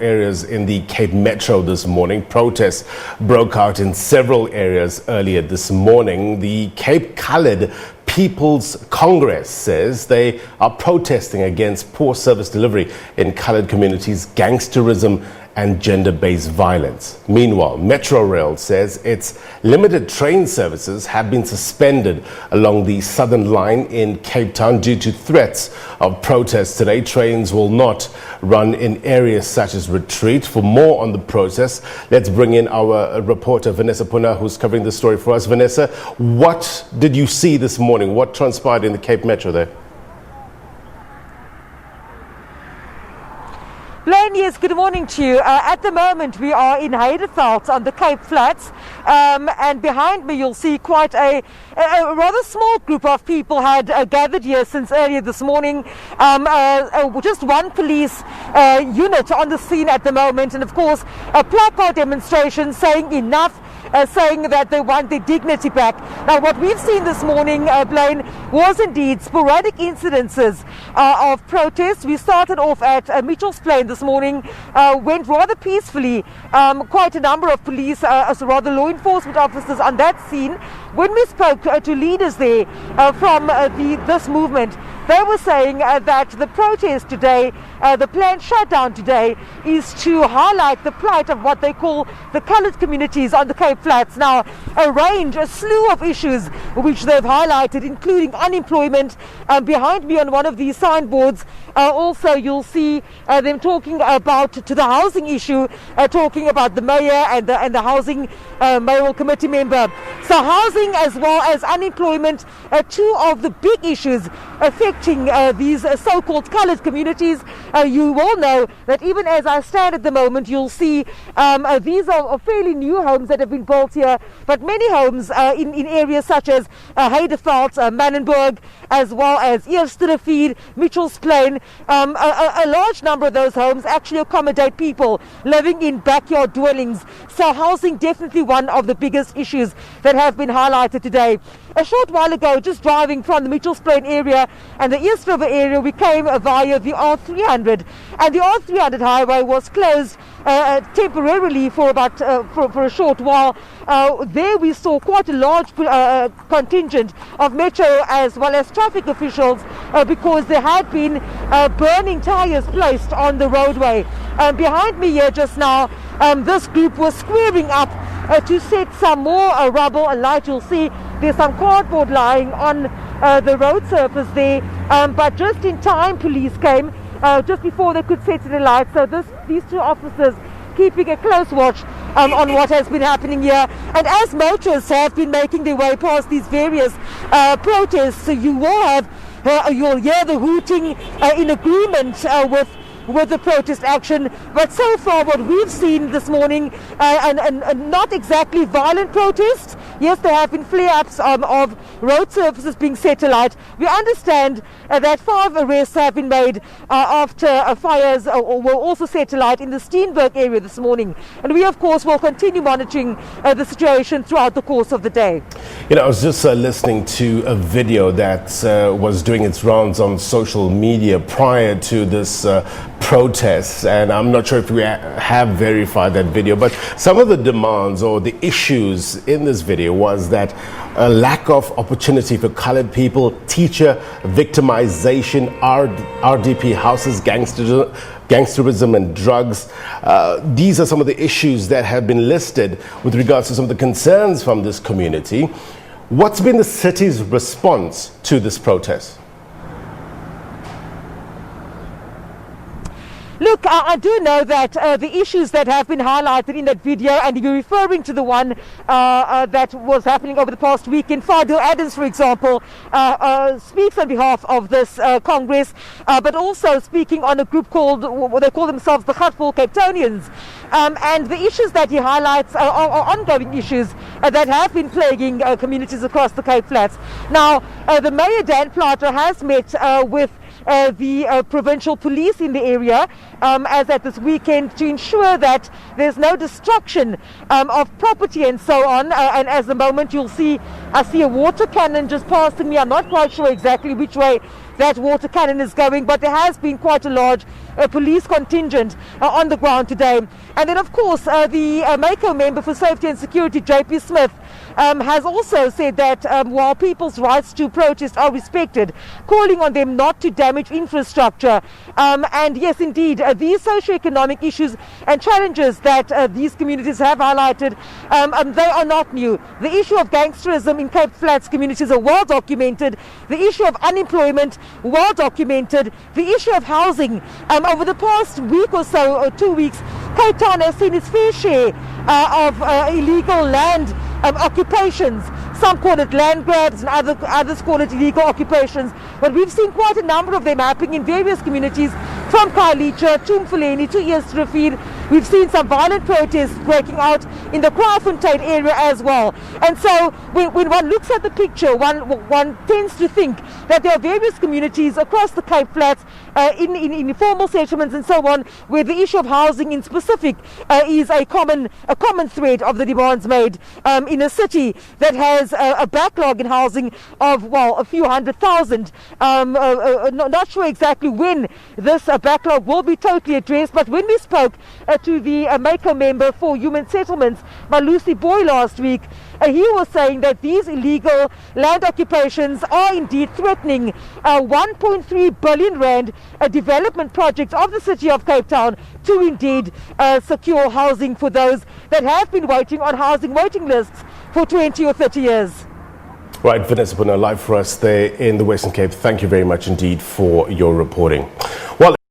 Areas in the Cape Metro this morning. Protests broke out in several areas earlier this morning. The Cape Coloured People's Congress says they are protesting against poor service delivery in coloured communities, gangsterism and gender-based violence. Meanwhile, Metrorail says its limited train services have been suspended along the southern line in Cape Town due to threats of protests today. Trains will not run in areas such as Retreat. For more on the protest, let's bring in our reporter Vanessa Poonah, who's covering the story for us. Vanessa, what did you see this morning? What transpired in the Cape Metro there? Blaine, yes, good morning to you. At the moment, we are in Heideveld on the Cape Flats, and behind me you'll see quite a rather small group of people had gathered here since earlier this morning. Just one police unit on the scene at the moment, and of course a placard demonstration saying enough, saying that they want their dignity back. Now, what we've seen this morning, Blaine, was indeed sporadic incidences of protests. We started off at Mitchell's Plain this morning, went rather peacefully. Quite a number of police, rather law enforcement officers on that scene. When we spoke to leaders there from this movement, they were saying that the protest today, the planned shutdown today, is to highlight the plight of what they call the coloured communities on the Cape Flats. Now, a slew of issues which they've highlighted, including unemployment. Behind me on one of these signboards, also you'll see them talking about to the housing issue, talking about the mayor and the housing mayoral committee member. So housing as well as unemployment, two of the big issues affecting these so-called coloured communities. You will know that even as I stand at the moment, you'll see these are fairly new homes that have been built here, but many homes in areas such as Heideveld, Mannenberg, as well as Eersterivier, Mitchell's Plain. A large number of those homes actually accommodate people living in backyard dwellings. So housing definitely one of the biggest issues that have been highlighted today. A short while ago, just driving from the Mitchell's Plain area and the East River area, we came via the R300, and the R300 highway was closed temporarily for about for a short while. There we saw quite a large contingent of Metro as well as traffic officials because there had been burning tyres placed on the roadway. Behind me here just now, this group was squaring up to set some more rubble alight. You'll see there's some cardboard lying on the road surface there, but just in time police came just before they could set it alight. So these two officers keeping a close watch on what has been happening here. And as motorists have been making their way past these various protests, so you will have you'll hear the hooting in agreement with the protest action. But so far what we've seen this morning, and not exactly violent protests. Yes, there have been flare-ups of road surfaces being set alight. We understand that 5 arrests have been made after fires were also set alight in the Steenberg area this morning. And we, of course, will continue monitoring the situation throughout the course of the day. You know, I was just listening to a video that was doing its rounds on social media prior to this protests, and I'm not sure if we have verified that video, but some of the demands or the issues in this video was that a lack of opportunity for coloured people, teacher victimization, RDP houses, gangsterism and drugs. These are some of the issues that have been listed with regards to some of the concerns from this community. What's been the city's response to this protest? Look, I do know that the issues that have been highlighted in that video, and you're referring to the one that was happening over the past week in Fadil Adams, for example, speaks on behalf of this Congress, but also speaking on a group called, what they call themselves, the Gatful Capetonians. And the issues that he highlights are ongoing issues that have been plaguing communities across the Cape Flats. Now, the Mayor Dan Plater has met with the provincial police in the area, as at this weekend, to ensure that there's no destruction of property and so on. And as the moment you'll see, I see a water cannon just passing me. I'm not quite sure exactly which way that water cannon is going, but there has been quite a large police contingent on the ground today. And then, of course, the MACO member for Safety and Security, JP Smith, has also said that while people's rights to protest are respected, calling on them not to damage infrastructure. And yes, indeed, these socioeconomic issues and challenges that these communities have highlighted, they are not new. The issue of gangsterism in Cape Flats communities are well documented. The issue of unemployment, well documented. The issue of housing, over the past week or so, or 2 weeks, Cape Town has seen its fair share of illegal land occupations. Some call it land grabs and others call it illegal occupations. But we've seen quite a number of them happening in various communities, from Khayelitsha to Mfuleni to Eersterrivier. We've seen some violent protests breaking out in the Kraaifontein area as well. And so when one looks at the picture, one tends to think that there are various communities across the Cape Flats, in informal settlements and so on, where the issue of housing in specific is a common thread of the demands made in a city that has a backlog in housing of, well, a few 100,000. Not sure exactly when this backlog will be totally addressed, but when we spoke to the MACO member for Human Settlements, Malusi Boy, last week, he was saying that these illegal land occupations are indeed threatening 1.3 billion rand development project of the city of Cape Town to indeed secure housing for those that have been waiting on housing waiting lists for 20 or 30 years. Right, Vanessa Poonah, live for us there in the Western Cape. Thank you very much indeed for your reporting. Well,